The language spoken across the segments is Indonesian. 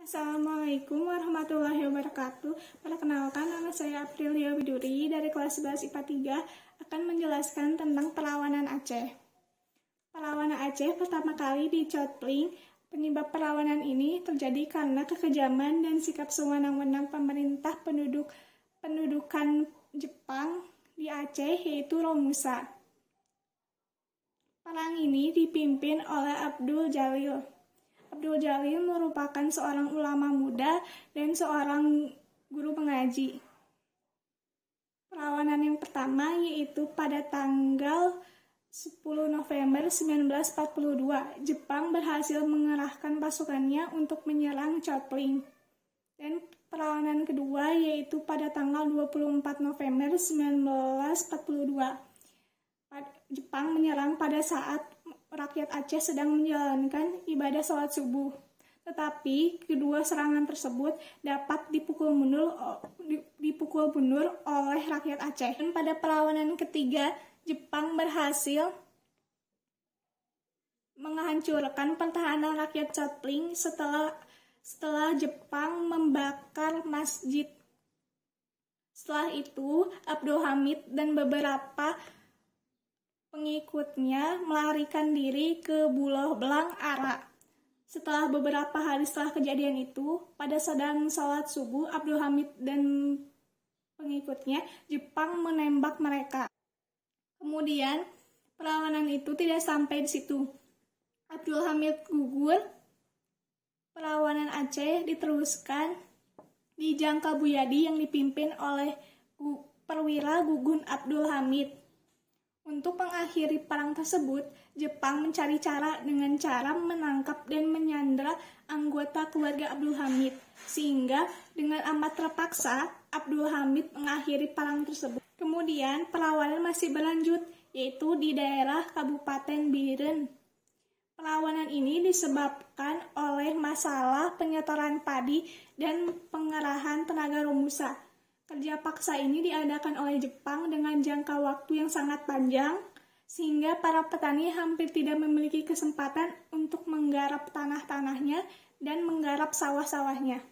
Assalamualaikum warahmatullahi wabarakatuh. Perkenalkan, nama saya Aprilia Widuri dari kelas 11 IPA 3 akan menjelaskan tentang perlawanan Aceh. Perlawanan Aceh pertama kali di Cotpling. Penyebab perlawanan ini terjadi karena kekejaman dan sikap sewenang-wenang pemerintah pendudukan Jepang di Aceh, yaitu Romusa. Perang ini dipimpin oleh Abdul Jalil. Abdul Jalil merupakan seorang ulama muda dan seorang guru mengaji. Perlawanan yang pertama yaitu pada tanggal 10 November 1942, Jepang berhasil mengerahkan pasukannya untuk menyerang Cotpling. Dan perlawanan kedua yaitu pada tanggal 24 November 1942. Jepang menyerang pada saat rakyat Aceh sedang menjalankan ibadah sholat subuh. Tetapi kedua serangan tersebut dapat dipukul mundur oleh rakyat Aceh. Dan pada perlawanan ketiga, Jepang berhasil menghancurkan pertahanan rakyat Cotpling setelah Jepang membakar masjid. Setelah itu, Abdul Hamid dan beberapa pengikutnya melarikan diri ke Buloh Belang, Ara. Setelah beberapa hari setelah kejadian itu, pada sedang sholat subuh, Abdul Hamid dan pengikutnya, Jepang menembak mereka. Kemudian, perlawanan itu tidak sampai di situ. Abdul Hamid gugur. Perlawanan Aceh diteruskan di Jangkabuyadi yang dipimpin oleh Perwira Gugun Abdul Hamid. Untuk mengakhiri perang tersebut, Jepang mencari cara dengan cara menangkap dan menyandra anggota keluarga Abdul Hamid, sehingga dengan amat terpaksa Abdul Hamid mengakhiri perang tersebut. Kemudian perlawanan masih berlanjut, yaitu di daerah Kabupaten Biren. Perlawanan ini disebabkan oleh masalah penyetoran padi dan pengerahan tenaga Romusa. Kerja paksa ini diadakan oleh Jepang dengan jangka waktu yang sangat panjang, sehingga para petani hampir tidak memiliki kesempatan untuk menggarap tanah-tanahnya dan menggarap sawah-sawahnya.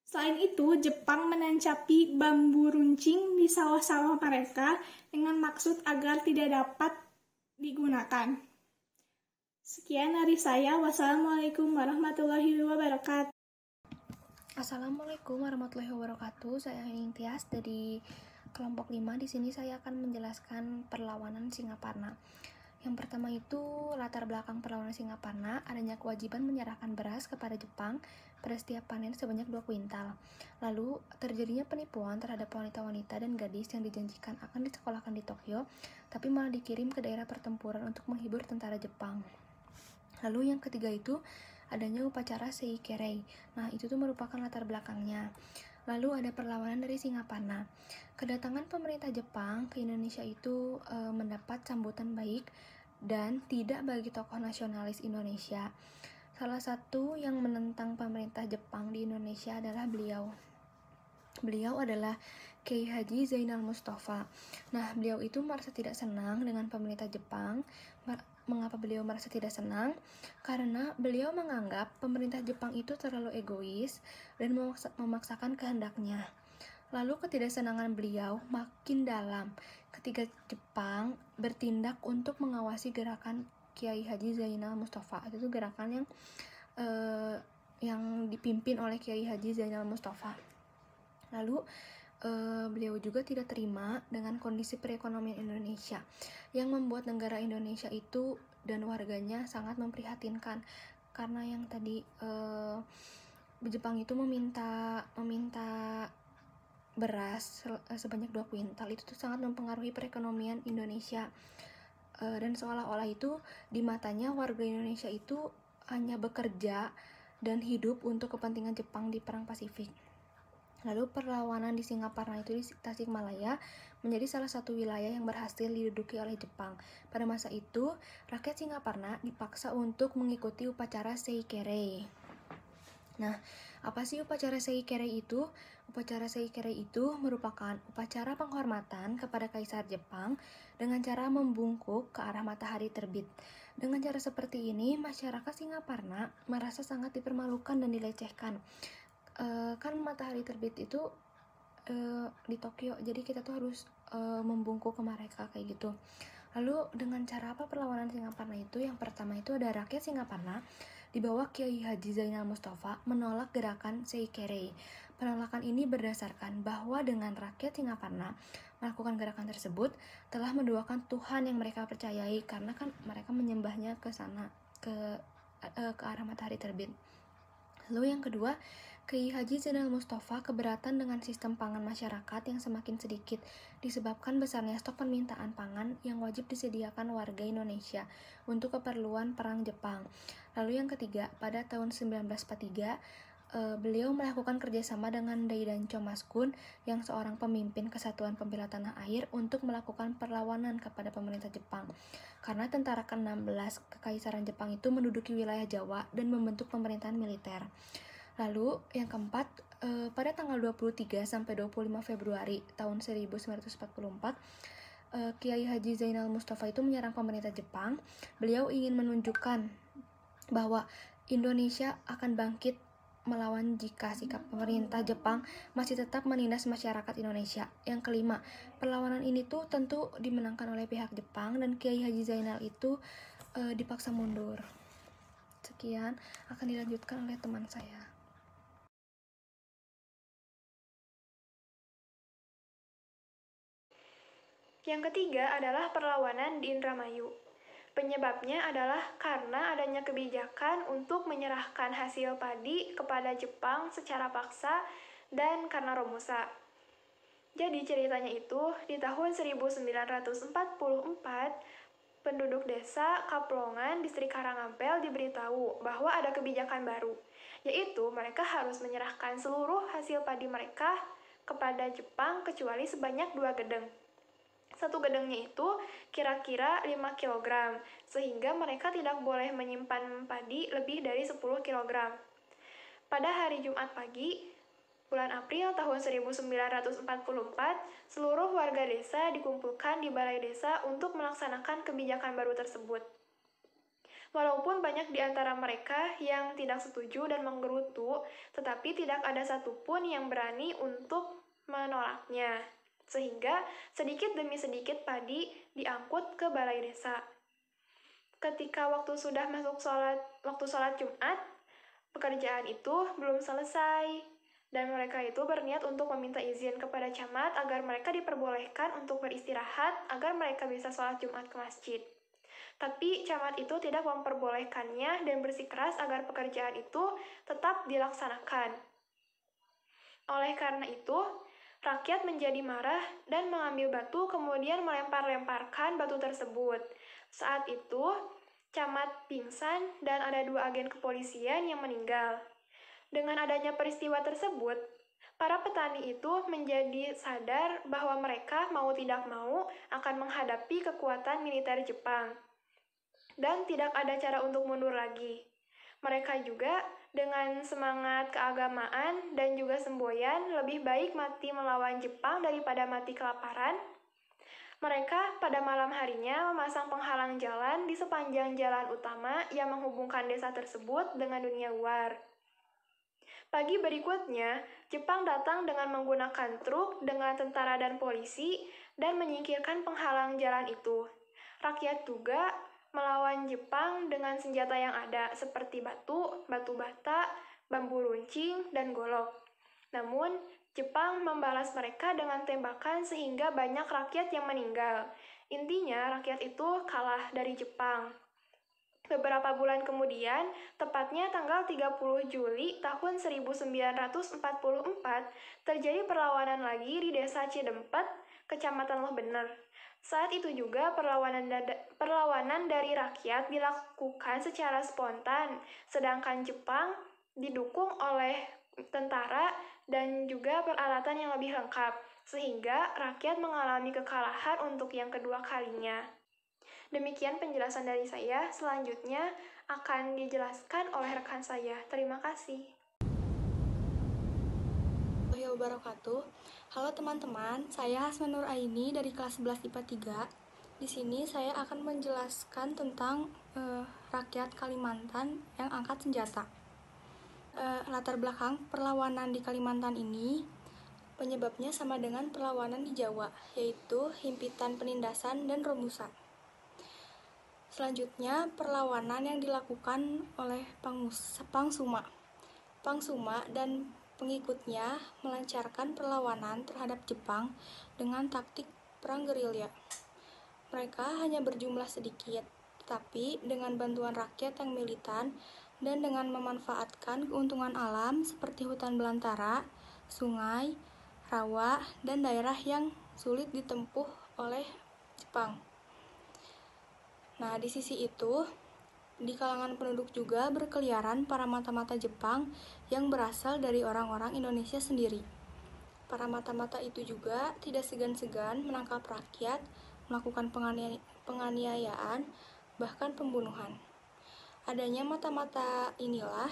Selain itu, Jepang menancapi bambu runcing di sawah-sawah mereka dengan maksud agar tidak dapat digunakan. Sekian dari saya. Wassalamualaikum warahmatullahi wabarakatuh. Assalamualaikum warahmatullahi wabarakatuh. Saya Aning Tias dari kelompok 5. Di sini saya akan menjelaskan perlawanan Singaparna. Yang pertama itu latar belakang perlawanan Singaparna, adanya kewajiban menyerahkan beras kepada Jepang pada setiap panen sebanyak 2 kuintal. Lalu terjadinya penipuan terhadap wanita-wanita dan gadis yang dijanjikan akan disekolahkan di Tokyo, tapi malah dikirim ke daerah pertempuran untuk menghibur tentara Jepang. Lalu yang ketiga itu adanya upacara Seikerei. Nah, itu tuh merupakan latar belakangnya. Lalu ada perlawanan dari Singaparna. Kedatangan pemerintah Jepang ke Indonesia itu mendapat sambutan baik dan tidak bagi tokoh nasionalis Indonesia. Salah satu yang menentang pemerintah Jepang di Indonesia adalah beliau. Beliau adalah Kiai Haji Zainal Mustafa. Nah, beliau itu merasa tidak senang dengan pemerintah Jepang. Mengapa beliau merasa tidak senang? Karena beliau menganggap pemerintah Jepang itu terlalu egois dan memaksakan kehendaknya. Lalu ketidaksenangan beliau makin dalam ketika Jepang bertindak untuk mengawasi gerakan Kiai Haji Zainal Mustafa. Itu gerakan yang dipimpin oleh Kiai Haji Zainal Mustafa. Lalu beliau juga tidak terima dengan kondisi perekonomian Indonesia yang membuat negara Indonesia itu dan warganya sangat memprihatinkan, karena yang tadi Jepang itu meminta beras sebanyak 2 kuintal. Itu tuh sangat mempengaruhi perekonomian Indonesia, dan seolah-olah itu di matanya warga Indonesia itu hanya bekerja dan hidup untuk kepentingan Jepang di Perang Pasifik. Lalu perlawanan di Singaparna itu di Tasikmalaya menjadi salah satu wilayah yang berhasil diduduki oleh Jepang. Pada masa itu, rakyat Singaparna dipaksa untuk mengikuti upacara Seikerei. Nah, apa sih upacara Seikerei itu? Upacara Seikerei itu merupakan upacara penghormatan kepada Kaisar Jepang dengan cara membungkuk ke arah matahari terbit. Dengan cara seperti ini, masyarakat Singaparna merasa sangat dipermalukan dan dilecehkan. Kan matahari terbit itu di Tokyo, jadi kita tuh harus membungkuk ke mereka kayak gitu. Lalu dengan cara apa perlawanan Singaparna itu? Yang pertama itu ada rakyat Singaparna di bawah Kiai Haji Zainal Mustafa menolak gerakan Seikere. Penolakan ini berdasarkan bahwa dengan rakyat Singaparna melakukan gerakan tersebut telah menduakan Tuhan yang mereka percayai, karena kan mereka menyembahnya ke sana, ke arah matahari terbit. Lalu yang kedua, Kiai Haji Zainal Mustafa keberatan dengan sistem pangan masyarakat yang semakin sedikit disebabkan besarnya stok permintaan pangan yang wajib disediakan warga Indonesia untuk keperluan perang Jepang. Lalu yang ketiga, pada tahun 1943, beliau melakukan kerjasama dengan Daidan Chomaskun yang seorang pemimpin Kesatuan Pembela Tanah Air untuk melakukan perlawanan kepada pemerintah Jepang. Karena tentara ke-16 Kekaisaran Jepang itu menduduki wilayah Jawa dan membentuk pemerintahan militer. Lalu yang keempat, pada tanggal 23 sampai 25 Februari tahun 1944, Kiai Haji Zainal Mustafa itu menyerang pemerintah Jepang. Beliau ingin menunjukkan bahwa Indonesia akan bangkit melawan jika sikap pemerintah Jepang masih tetap menindas masyarakat Indonesia. Yang kelima, perlawanan ini tuh tentu dimenangkan oleh pihak Jepang dan Kiai Haji Zainal itu dipaksa mundur. Sekian, akan dilanjutkan oleh teman saya. Yang ketiga adalah perlawanan di Indramayu. Penyebabnya adalah karena adanya kebijakan untuk menyerahkan hasil padi kepada Jepang secara paksa dan karena Romusa. Jadi ceritanya itu, di tahun 1944, penduduk desa Kaplongan, distrik Karangampel diberitahu bahwa ada kebijakan baru, yaitu mereka harus menyerahkan seluruh hasil padi mereka kepada Jepang kecuali sebanyak 2 gedeng. Satu gedengnya itu kira-kira 5 kg, sehingga mereka tidak boleh menyimpan padi lebih dari 10 kg. Pada hari Jumat pagi, bulan April tahun 1944, seluruh warga desa dikumpulkan di balai desa untuk melaksanakan kebijakan baru tersebut. Walaupun banyak di antara mereka yang tidak setuju dan menggerutu, tetapi tidak ada satupun yang berani untuk menolaknya. Sehingga sedikit demi sedikit padi diangkut ke balai desa. Ketika waktu sudah masuk waktu sholat Jumat, pekerjaan itu belum selesai. Dan mereka itu berniat untuk meminta izin kepada camat agar mereka diperbolehkan untuk beristirahat agar mereka bisa sholat Jumat ke masjid. Tapi camat itu tidak memperbolehkannya dan bersikeras agar pekerjaan itu tetap dilaksanakan. Oleh karena itu, rakyat menjadi marah dan mengambil batu kemudian melempar-lemparkan batu tersebut. Saat itu, camat pingsan dan ada 2 agen kepolisian yang meninggal. Dengan adanya peristiwa tersebut, para petani itu menjadi sadar bahwa mereka mau tidak mau akan menghadapi kekuatan militer Jepang. Dan tidak ada cara untuk mundur lagi. Mereka juga dengan semangat keagamaan dan juga semboyan lebih baik mati melawan Jepang daripada mati kelaparan. Mereka pada malam harinya memasang penghalang jalan di sepanjang jalan utama yang menghubungkan desa tersebut dengan dunia luar. Pagi berikutnya, Jepang datang dengan menggunakan truk dengan tentara dan polisi dan menyingkirkan penghalang jalan itu. Rakyat juga melawan Jepang dengan senjata yang ada seperti batu, batu bata, bambu runcing, dan golok. Namun, Jepang membalas mereka dengan tembakan sehingga banyak rakyat yang meninggal. Intinya, rakyat itu kalah dari Jepang. Beberapa bulan kemudian, tepatnya tanggal 30 Juli tahun 1944, terjadi perlawanan lagi di desa Cidempet, Kecamatan Loh Bener. Saat itu juga perlawanan dari rakyat dilakukan secara spontan, sedangkan Jepang didukung oleh tentara dan juga peralatan yang lebih lengkap, sehingga rakyat mengalami kekalahan untuk yang kedua kalinya. Demikian penjelasan dari saya, selanjutnya akan dijelaskan oleh rekan saya. Terima kasih. Wabarakatuh. Halo teman-teman, saya Hasma Nur Aini dari kelas 11 IPA 3. Di sini saya akan menjelaskan tentang rakyat Kalimantan yang angkat senjata. Latar belakang perlawanan di Kalimantan ini penyebabnya sama dengan perlawanan di Jawa, yaitu himpitan penindasan dan romusa. Selanjutnya, perlawanan yang dilakukan oleh Pangsuma. Pangsuma dan pengikutnya melancarkan perlawanan terhadap Jepang dengan taktik perang gerilya. Mereka hanya berjumlah sedikit, tetapi dengan bantuan rakyat yang militan dan dengan memanfaatkan keuntungan alam seperti hutan belantara, sungai, rawa, dan daerah yang sulit ditempuh oleh Jepang. Nah, di sisi itu, di kalangan penduduk juga berkeliaran para mata-mata Jepang yang berasal dari orang-orang Indonesia sendiri. Para mata-mata itu juga tidak segan-segan menangkap rakyat, melakukan penganiayaan, bahkan pembunuhan. Adanya mata-mata inilah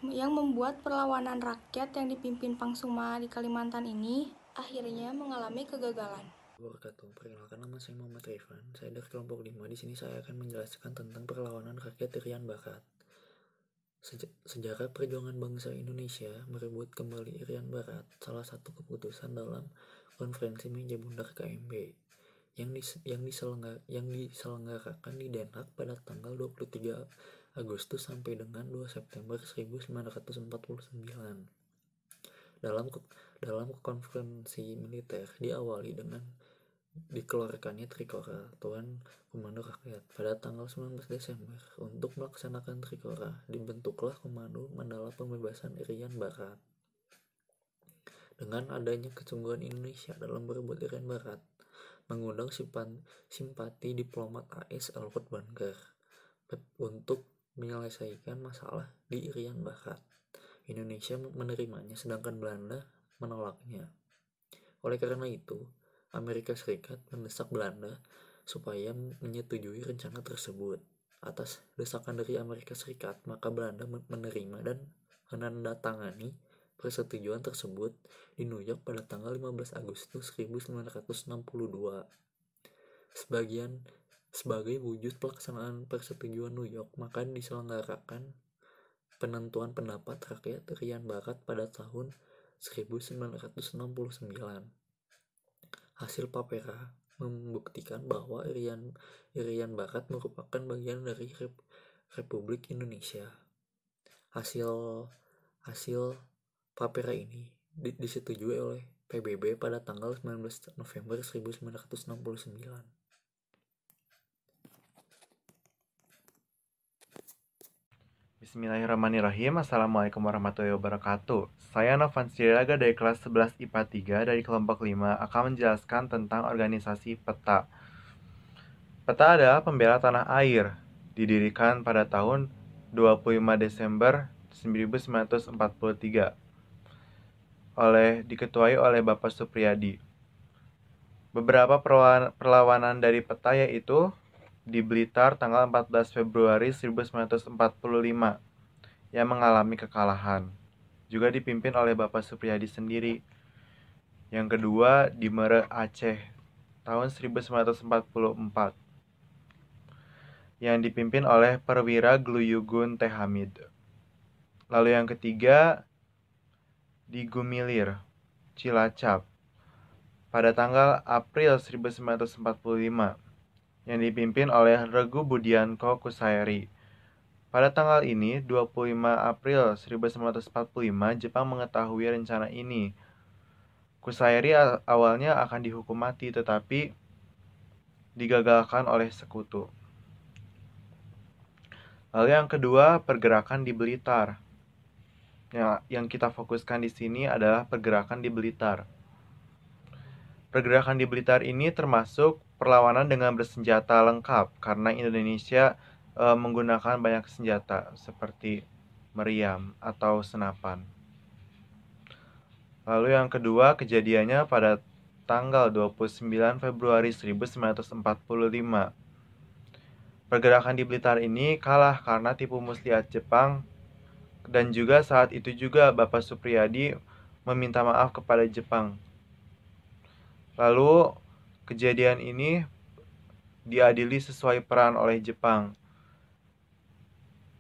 yang membuat perlawanan rakyat yang dipimpin Pangsuma di Kalimantan ini akhirnya mengalami kegagalan. Perkenalkan, nama saya Muhammad Rifan. Saya dari kelompok 5. Di sini saya akan menjelaskan tentang perlawanan rakyat Irian Barat. Sejarah perjuangan bangsa Indonesia merebut kembali Irian Barat, salah satu keputusan dalam konferensi meja bundar KMB yang diselenggarakan di Den Haag pada tanggal 23 Agustus sampai dengan 2 September 1949. Dalam konferensi militer diawali dengan dikeluarkannya Trikora, Tuan Komando Rakyat, pada tanggal 19 Desember. Untuk melaksanakan Trikora, dibentuklah Komando Mandala Pembebasan Irian Barat. Dengan adanya kesungguhan Indonesia dalam berebut Irian Barat, mengundang simpati diplomat AS Albert Banker untuk menyelesaikan masalah di Irian Barat. Indonesia menerimanya, sedangkan Belanda menolaknya. Oleh karena itu, Amerika Serikat mendesak Belanda supaya menyetujui rencana tersebut. Atas desakan dari Amerika Serikat, maka Belanda menerima dan menandatangani persetujuan tersebut di New York pada tanggal 15 Agustus 1962. Sebagai wujud pelaksanaan persetujuan New York, maka diselenggarakan penentuan pendapat rakyat Irian Barat pada tahun 1969. Hasil papera membuktikan bahwa Irian Barat merupakan bagian dari Republik Indonesia. Hasil papera ini disetujui oleh PBB pada tanggal 19 November 1969. Bismillahirrahmanirrahim. Assalamualaikum warahmatullahi wabarakatuh. Saya Novan Siriaga dari kelas 11 IPA 3 dari kelompok 5 akan menjelaskan tentang organisasi PETA. PETA adalah pembela tanah air, didirikan pada tahun 25 Desember 1943 diketuai oleh Bapak Supriyadi. Beberapa perlawanan dari PETA yaitu di Blitar tanggal 14 Februari 1945 yang mengalami kekalahan, juga dipimpin oleh Bapak Supriyadi sendiri. Yang kedua di Mere, Aceh tahun 1944 yang dipimpin oleh Perwira Gluyugun T. Hamid. Lalu yang ketiga di Gumilir, Cilacap pada tanggal April 1945 yang dipimpin oleh Regu Budianko Kusairi. Pada tanggal ini, 25 April 1945, Jepang mengetahui rencana ini. Kusairi awalnya akan dihukum mati, tetapi digagalkan oleh sekutu. Lalu yang kedua, pergerakan di Blitar. Yang kita fokuskan di sini adalah pergerakan di Blitar. Pergerakan di Blitar ini termasuk perlawanan dengan bersenjata lengkap karena Indonesia menggunakan banyak senjata seperti meriam atau senapan. Lalu yang kedua, kejadiannya pada tanggal 29 Februari 1945. Pergerakan di Blitar ini kalah karena tipu muslihat Jepang, dan juga saat itu juga Bapak Supriyadi meminta maaf kepada Jepang. Lalu kejadian ini diadili sesuai peran oleh Jepang.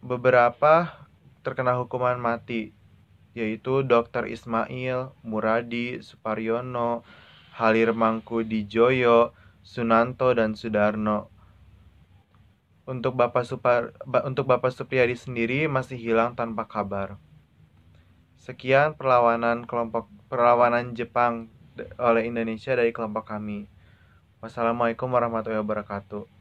Beberapa terkena hukuman mati, yaitu Dr. Ismail, Muradi, Suparyono, Halir Mangkudijoyo, Sunanto, dan Sudarno. Untuk Bapak Supriyadi sendiri masih hilang tanpa kabar. Sekian perlawanan Jepang oleh Indonesia dari kelompok kami. Wassalamualaikum warahmatullahi wabarakatuh.